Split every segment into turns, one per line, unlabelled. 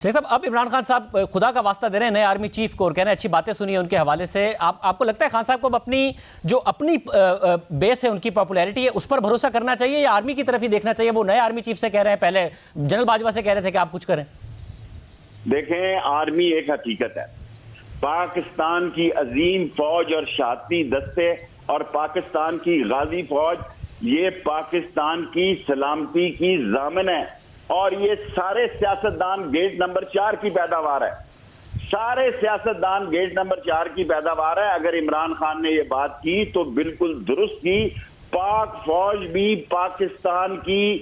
शेख साहब, अब इमरान खान साहब खुदा का वास्ता दे रहे हैं नए आर्मी चीफ को और कह रहे हैं अच्छी बातें सुनी है उनके हवाले से। आपको लगता है खान साहब को अब अपनी बेस है, उनकी पॉपुलैरिटी है, उस पर भरोसा करना चाहिए या आर्मी की तरफ ही देखना चाहिए? वो नए आर्मी चीफ से कह रहे हैं, पहले जनरल बाजवा से कह रहे थे कि आप कुछ करें।
देखें, आर्मी एक हकीकत है। पाकिस्तान की अजीम फौज और शाती दस्ते और पाकिस्तान की गाजी फौज, ये पाकिस्तान की सलामती की जामिन है और ये सारे सियासतदान गेट नंबर 4 की पैदावार है। सारे सियासतदान गेट नंबर 4 की पैदावार है। अगर इमरान खान ने ये बात की तो बिल्कुल दुरुस्त की। पाक फौज भी पाकिस्तान की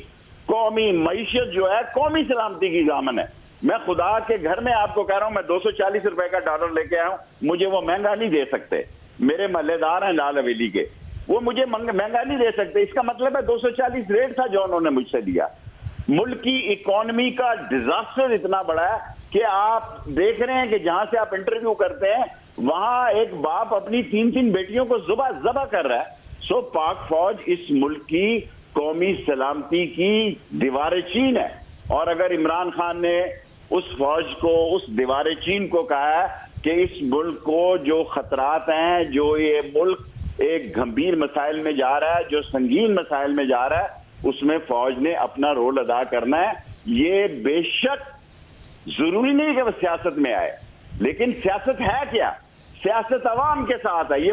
कौमी मईशत जो है, कौमी सलामती की जामिन है। मैं खुदा के घर में आपको कह रहा हूं, मैं 240 रुपए का डॉलर लेके आया हूं, मुझे वो महंगा नहीं दे सकते। मेरे महल्लेदार हैं लाल हवेली के, वो मुझे महंगा नहीं दे सकते। इसका मतलब है 240 रेट था जो उन्होंने मुझसे दिया। मुल्क की इकोनॉमी का डिजास्टर इतना बड़ा है कि आप देख रहे हैं कि जहां से आप इंटरव्यू करते हैं वहां एक बाप अपनी 3-3 बेटियों को ज़बह कर रहा है। सो पाक फौज इस मुल्क की कौमी सलामती की दीवार चीन है और अगर इमरान खान ने उस फौज को, उस दीवार चीन को कहा है कि इस मुल्क को जो खतरात हैं, जो ये मुल्क एक गंभीर मसाइल में जा रहा है, जो संगीन मसाइल में जा रहा है, उसमें फौज ने अपना रोल अदा करना है। ये बेशक जरूरी नहीं कि वो सियासत में आए, लेकिन सियासत है क्या? सियासत अवाम के साथ है। ये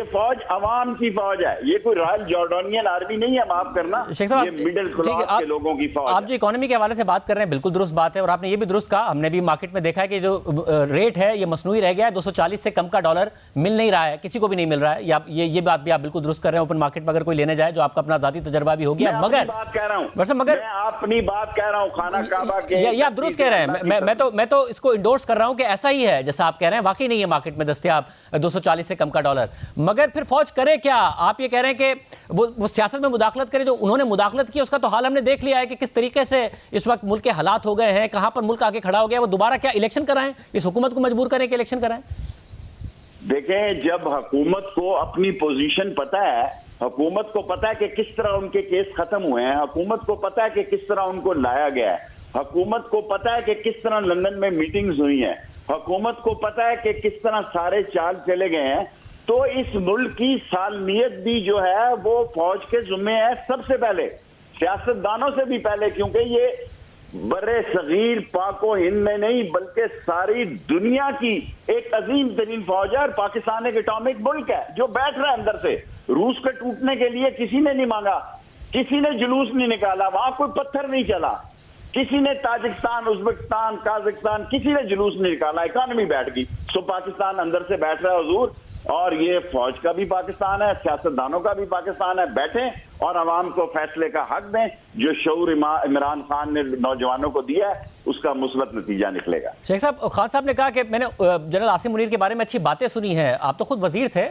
फौज अवाम की फौज है। ये कोई रॉयल जॉर्डानियन आर्मी नहीं है, माफ करना।
शेख साहब,
ये मिडिल क्लास के लोगों की फौज।
आप जो इकोनॉमी के हवाले से बात कर रहे हैं बिल्कुल दुरुस्त बात है और आपने ये भी दुरुस्त कहा, हमने भी मार्केट में देखा है कि जो रेट है ये मसनूई रह गया है। 240 से कम का डॉलर मिल नहीं रहा है, किसी को भी नहीं मिल रहा है। ये बात भी आप बिल्कुल दुरुस्त कर रहे हैं। ओपन मार्केट में अगर कोई लेने जाए, जो आपका अपना जाती तजर्बा भी हो गया, मगर
बात कह रहा हूं,
मगर
मैं अपनी बात कह रहा हूं, खाना काबा के
ये आप दुरुस्त कह रहे हैं। मैं तो इसको इंडोर्स कर रहा हूं कि ऐसा ही है जैसा आप कह रहे हैं। वाकई नहीं है मार्केट में दस्तयाब 240 से कम का डॉलर। मगर फिर फौज करे क्या? आप ये कह रहे हैं कि वो सियासत में मुदाखलत करे। जो उन्होंने मुदाखलत की उसका तो हाल हमने देख लिया है कि किस तरीके से इस वक्त मुल्क के हालात हो गए हैं, कहां पर मुल्क आके खड़ा हो गया। वो दोबारा क्या इलेक्शन कराएं, इस हुकूमत को मजबूर करें कि इलेक्शन कराएं?
देखें, जब हुकूमत को अपनी पोजीशन पता है, हुकूमत को पता है कि किस तरह उनके केस खत्म हुए हैं, हुकूमत को पता है कि किस तरह उनको लाया गया है, हुकूमत को पता है कि किस तरह लंदन में मीटिंग्स हुई हैं, हुकूमत को पता है कि किस तरह सारे चाल चले गए हैं, तो इस मुल्क की सालमियत भी जो है वो फौज के जुम्मे है सबसे पहले, सियासतदानों से भी पहले। क्योंकि ये बड़े सगीर पाको हिंद में नहीं बल्कि सारी दुनिया की एक अजीम तरीन फौज है और पाकिस्तान एक एटॉमिक मुल्क है जो बैठ रहा है अंदर से। रूस के टूटने के लिए किसी ने नहीं मांगा, किसी ने जुलूस नहीं निकाला, वहां कोई पत्थर नहीं चला, किसी ने ताजिकिस्तान, उज्बेकिस्तान, काजाकिस्तान, किसी ने जुलूस नहीं निकाला, इकॉनमी बैठ गई। सो पाकिस्तान अंदर से बैठ रहा है हुजूर, और ये फौज का भी पाकिस्तान है, सियासतदानों का भी पाकिस्तान है। बैठें और आवाम को फैसले का हक दें। जो शऊर इमरान खान ने नौजवानों को दिया है उसका मुस्बत नतीजा निकलेगा।
शेख साहब, खान साहब ने कहा कि मैंने जनरल आसिम मुनीर के बारे में अच्छी बातें सुनी हैं। आप तो खुद वजीर थे।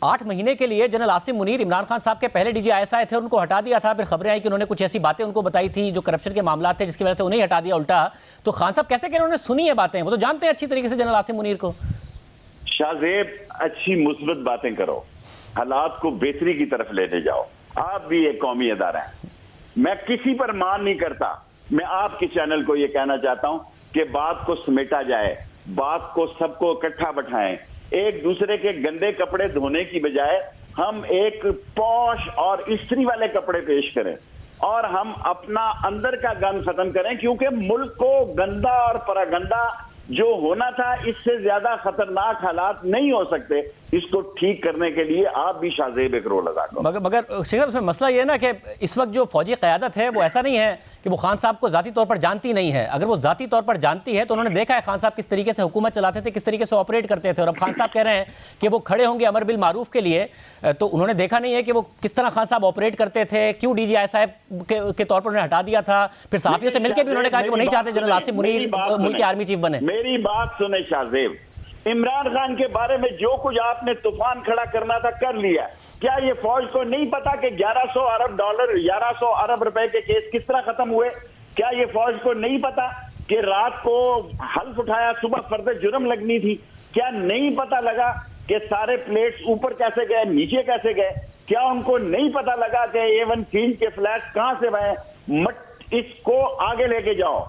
8 महीने के लिए जनरल आसिम मुनीर इमरान खान साहब के पहले DGISI थे, उनको हटा दिया था। फिर खबरें आई कि उन्होंने कुछ ऐसी बातें उनको बताई थी जो करप्शन के मामला थे, जिसकी वजह से उन्हें हटा दिया उल्टा। तो खान साहब कैसे कह रहे हैं उन्होंने सुनी है बातें? वो तो जानते हैं अच्छी तरीके से जनरल आसिम मुनीर को।
शाहजेब, अच्छी मुस्बत बातें करो, हालात को बेहतरी की तरफ लेने जाओ। आप भी एक कौमी अदारा हैं, मैं किसी पर मान नहीं करता। मैं आपके चैनल को यह कहना चाहता हूं कि बात को समेटा जाए, बात को सबको इकट्ठा बैठाएं। एक दूसरे के गंदे कपड़े धोने की बजाय हम एक पॉश और इस्त्री वाले कपड़े पेश करें और हम अपना अंदर का गंद खत्म करें। क्योंकि मुल्क को गंदा और परागंदा जो होना था, इससे ज्यादा खतरनाक हालात नहीं हो सकते। इसको ठीक करने के लिए आप भी शाहजेब एक रोल अदा करो।
मगर शेख साहब, इसमें मसला ये है ना कि इस वक्त जो फौजी क़यादत है वो ऐसा नहीं है कि वो खान साहब को ज़ाती तौर पर जानती नहीं है। अगर वो ज़ाती तौर पर जानती है तो उन्होंने देखा है खान साहब किस तरीके से हुकूमत चलाते थे, किस तरीके से ऑपरेट करते थे। और अब खान साहब कह रहे हैं कि वो खड़े होंगे अमर बिल मारूफ के लिए, तो उन्होंने देखा नहीं है कि वो किस तरह खान साहब ऑपरेट करते थे। क्यों DGISI के तौर पर उन्हें हटा दिया था? फिर सहाफ़ियों से मिलकर भी उन्होंने कहा कि वो नहीं चाहते जनरल आसिम मुनीर मुल्क के आर्मी चीफ बने।
मेरी बात सुने शाहजेब, इमरान खान के बारे में जो कुछ आपने तूफान खड़ा करना था कर लिया। क्या ये फौज को नहीं पता कि 1100 अरब डॉलर, 1100 अरब रुपए के केस किस तरह खत्म हुए? क्या ये फौज को नहीं पता कि रात को हल्फ उठाया, सुबह फर्द जुर्म लगनी थी? क्या नहीं पता लगा कि सारे प्लेट्स ऊपर कैसे गए, नीचे कैसे गए? क्या उनको नहीं पता लगा कि A1 फील्ड के फ्लैश कहां से बने? इसको आगे लेके जाओ।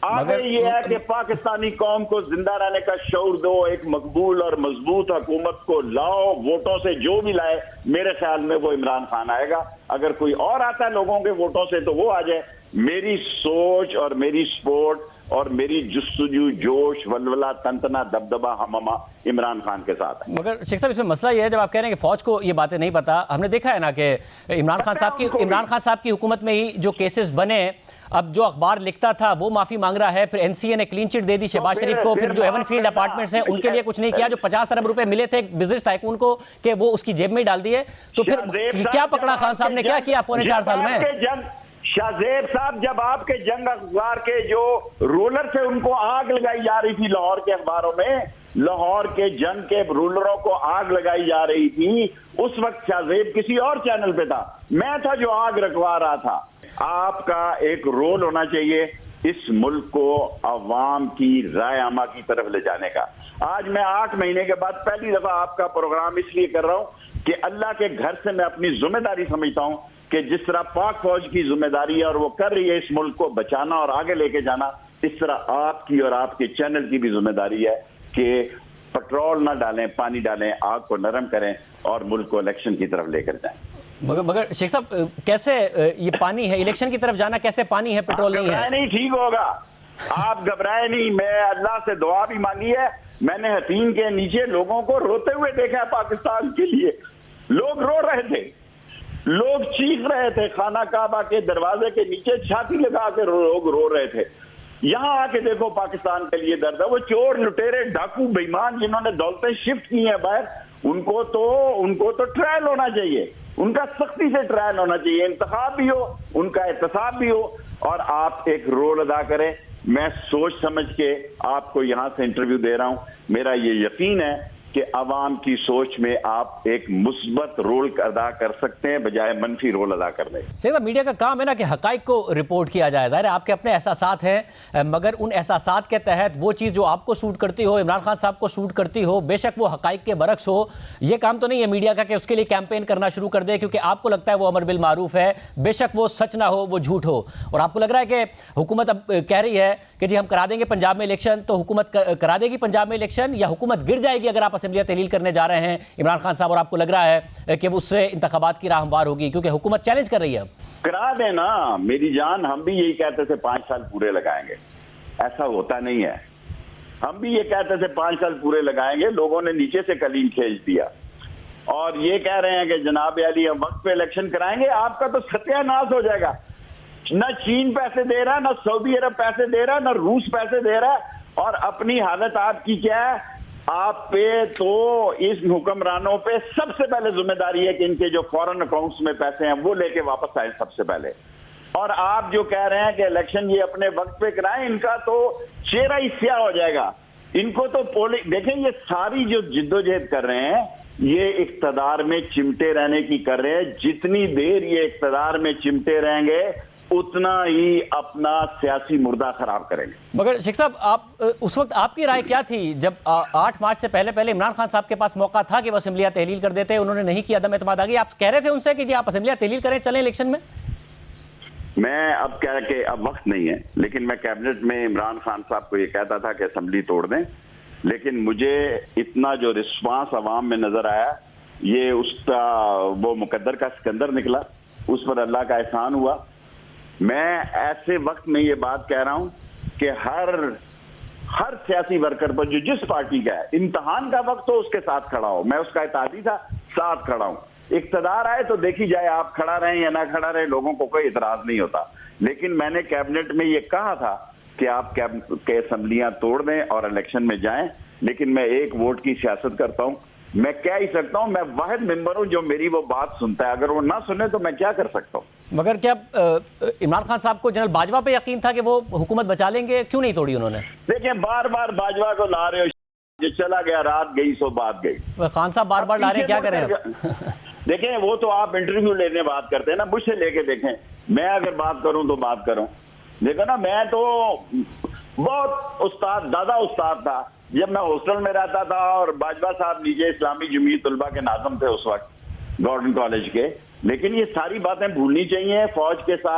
आगे ये है कि पाकिस्तानी कौम को जिंदा रहने का शऊर दो, एक मकबूल और मजबूत हुकूमत को लाओ, वोटों से जो भी लाए, मेरे ख्याल में वो इमरान खान आएगा। अगर कोई और आता है लोगों के वोटों से तो वो आ जाए। मेरी सोच और मेरी सपोर्ट और मेरी जुस्तजू, जोश, वलवला, तंतना, दबदबा, हममा इमरान खान के साथ है।
मगर शेख साहब इसमें मसला ये है, जब आप कह रहे हैं कि फौज को ये बातें नहीं पता, हमने देखा है ना कि इमरान खान साहब की हुकूमत में ही जो केसेस बने, अब जो अखबार लिखता था वो माफी मांग रहा है, फिर एनसीए ने क्लीन चिट दे दी शहबाज शरीफ को, फिर जो एवन फील्ड अपार्टमेंट्स हैं उनके लिए कुछ नहीं किया, जो 50 अरब रुपए मिले थे बिजनेस टाइकून को कि वो उसकी जेब में ही डाल दिए। तो फिर क्या पकड़ा खान साहब ने, क्या किया पौने 4 साल में?
शाहजेब साहब, जब आपके जंग अखबार के जो रूलर थे उनको आग लगाई जा रही थी लाहौर के अखबारों में, लाहौर के जंग के रूलरों को आग लगाई जा रही थी, उस वक्त शाहजेब किसी और चैनल पे था, मैं था जो आग रखवा रहा था। आपका एक रोल होना चाहिए इस मुल्क को अवाम की राय आमा की तरफ ले जाने का। आज मैं 8 महीने के बाद पहली दफा आपका प्रोग्राम इसलिए कर रहा हूं कि अल्लाह के घर से मैं अपनी जिम्मेदारी समझता हूं कि जिस तरह पाक फौज की जिम्मेदारी है और वो कर रही है इस मुल्क को बचाना और आगे लेके जाना, इस तरह आपकी और आपके चैनल की भी जिम्मेदारी है कि पेट्रोल ना डालें, पानी डालें, आग को नरम करें और मुल्क को इलेक्शन की तरफ लेकर जाएं।
मगर शेख साहब, कैसे ये पानी है, इलेक्शन की तरफ जाना कैसे पानी है, पेट्रोल नहीं है?
नहीं, ठीक होगा, आप घबराए नहीं। मैं अल्लाह से दुआ भी मांगी है। मैंने हसीन के नीचे लोगों को रोते हुए देखा है पाकिस्तान के लिए। लोग रो रहे थे, लोग चीख रहे थे, खाना काबा के दरवाजे के नीचे छाती लगा के लोग रो रहे थे। यहां आके देखो पाकिस्तान के लिए दर्द है। वो चोर, लुटेरे, डाकू, बेईमान जिन्होंने दौलतें शिफ्ट की हैं बाहर, उनको तो ट्रायल होना चाहिए, उनका सख्ती से ट्रायल होना चाहिए, इंतखाब भी हो, उनका एहतसाब भी हो और आप एक रोल अदा करें। मैं सोच समझ के आपको यहां से इंटरव्यू दे रहा हूं। मेरा ये यकीन है कि अवाम की सोच में आप एक मुस्बत रोल अदा कर सकते हैं बजाय मनफी रोल अदा करने।
शेख साहब, मीडिया का काम है ना कि हकाइक को रिपोर्ट किया जाए। ज़ाहिर है आपके अपने एहसासात हैं, मगर उन एहसासात के तहत वो चीज़ जो आपको सूट करती हो, इमरान खान साहब को सूट करती हो, बेशक वो हकाइक के बरक्स हो, ये काम तो नहीं है मीडिया का कि उसके लिए कैंपेन करना शुरू कर दे क्योंकि आपको लगता है वो अमर बिल मारूफ है, बेशक वो सच ना हो, वो झूठ हो। और आपको लग रहा है कि हुकूमत अब कह रही है कि जी हम करा देंगे पंजाब में इलेक्शन, तो हुकूमत करा देगी पंजाब में इलेक्शन या हुकूमत गिर जाएगी अगर आप असेंबलियाँ तहलील करने जा रहे हैं इमरान खान साहब, और आपको लग रहा है कि उससे इंतखाबात की राह हमवार होगी क्योंकि हुकूमत चैलेंज कर रही है? अब
करा देना मेरी जान, हम भी यही कहते थे 5 साल पूरे लगाएंगे, ऐसा होता नहीं है। हम भी ये कहते थे 5 साल पूरे लगाएंगे, लोगों ने नीचे से कलीन खींच दिया और ये कह रहे हैं कि जनाब अली हम वक्त पे इलेक्शन कराएंगे। आपका तो सत्यानाश हो जाएगा। न चीन पैसे दे रहा है, न सऊदी अरब पैसे दे रहा है, न रूस पैसे दे रहा है, और अपनी हालत आपकी क्या है? आप पे तो इस हुक्मरानों पे सबसे पहले जिम्मेदारी है कि इनके जो फॉरेन अकाउंट्स में पैसे हैं वो लेके वापस आए सबसे पहले। और आप जो कह रहे हैं कि इलेक्शन ये अपने वक्त पे कराएं, इनका तो चेहरा ही स्याह हो जाएगा। इनको तो देखें, ये सारी जो जिद्दोजहद कर रहे हैं ये इख्तदार में चिमटे रहने की कर रहे हैं। जितनी देर ये इख्तदार में चिमटे रहेंगे उतना ही अपना सियासी मुर्दा खराब करेंगे।
मगर शेख साहब, आप उस वक्त आपकी राय क्या थी जब 8 मार्च से पहले इमरान खान साहब के पास मौका था कि वो असेंबलियां तहलील कर देते, उन्होंने नहीं किया, अदम एतमाद आ गई, आप कह रहे थे उनसे कि जी आप असेंबलियां तहलील करें, चलें इलेक्शन में?
मैं अब कह के अब वक्त नहीं है, लेकिन मैं कैबिनेट में इमरान खान साहब को ये कहता था कि असेंबली तोड़ दें, लेकिन मुझे इतना जो रिस्पांस अवाम में नजर आया, ये उसका वो मुकद्दर का सिकंदर निकला, उस पर अल्लाह का एहसान हुआ। मैं ऐसे वक्त में ये बात कह रहा हूं कि हर सियासी वर्कर पर जो जिस पार्टी का है, इम्तिहान का वक्त हो उसके साथ खड़ा हो। मैं उसका इत्तेहादी था, साथ खड़ा हूं। इख्तदार आए तो देखी जाए, आप खड़ा रहें या ना खड़ा रहें, लोगों को कोई इतराज नहीं होता। लेकिन मैंने कैबिनेट में ये कहा था कि आप असेंबलियां तोड़ दें और इलेक्शन में जाएं, लेकिन मैं एक वोट की सियासत करता हूं। मैं कह ही सकता हूं, मैं वाहिद मेंबर हूं जो मेरी वो बात सुनता है, अगर वो ना सुने तो मैं क्या कर सकता हूं।
मगर क्या इमरान खान साहब को जनरल बाजवा पे यकीन था कि वो हुकूमत बचा लेंगे? क्यों नहीं तोड़ी उन्होंने?
देखिए, बार बार बाजवा को ला रहे हो, जो चला गया रात गई सो बात गई।
खान साहब बार बार ला रहे हैं, क्या करें?
देखें, वो तो आप इंटरव्यू लेने बात करते हैं ना, मुझसे लेके देखें। मैं अगर बात करूं तो बात करूं। देखो ना, मैं तो बहुत उस्ताद, दादा उस्ताद था जब मैं हॉस्टल में रहता था और बाजवा साहब नीचे इस्लामी जमीयत तुलबा के नाज़िम थे उस वक्त गवर्नमेंट कॉलेज के। लेकिन ये सारी बातें भूलनी चाहिए। फौज के साथ